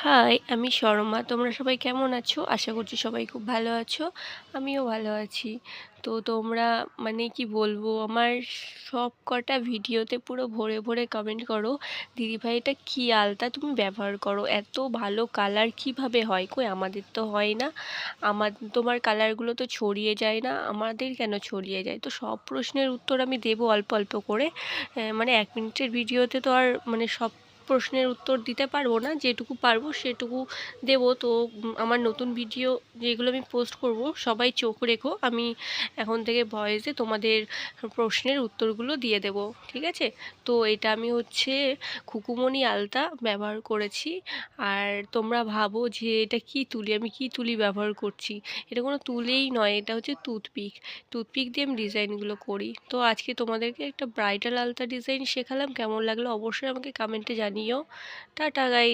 High, আমি শর্মা। তোমরা সবাই কেমন আছো? আশা করছি সবাই খুব ভালো আছো। আমিও ভালো আছি। তো তোমরা মানে কি বলবো, আমার সব কটা ভিডিওতে পুরো ভরে ভরে কমেন্ট করো, দিদিভাই এটা কী আলতা তুমি ব্যবহার করো, এত ভালো কালার কিভাবে হয়? কই আমাদের তো হয় না। তোমার কালারগুলো তো ছড়িয়ে যায় না, আমাদের কেন ছড়িয়ে যায়? তো সব প্রশ্নের উত্তর আমি দেবো অল্প অল্প করে। মানে 1 মিনিটের ভিডিওতে তো আর মানে সব প্রশ্নের উত্তর দিতে পারবো না, যেটুকু পারবো সেটুকু দেবো। তো আমার নতুন ভিডিও যেগুলো আমি পোস্ট করব, সবাই চোখ রেখো, আমি এখন থেকে ভয়েসে তোমাদের প্রশ্নের উত্তরগুলো দিয়ে দেব, ঠিক আছে? তো এটা আমি হচ্ছে খুকুমণি আলতা ব্যবহার করেছি। আর তোমরা ভাবো যে এটা কি তুলি, আমি কি তুলি ব্যবহার করছি। এটা কোনো তুলিই নয়, এটা হচ্ছে টুথপিক। টুথপিক দিয়ে আমি ডিজাইনগুলো করি। তো আজকে তোমাদেরকে একটা ব্রাইডাল আলতা ডিজাইন শেখালাম, কেমন লাগলো অবশ্যই আমাকে কমেন্টে জানিও। Tata guys.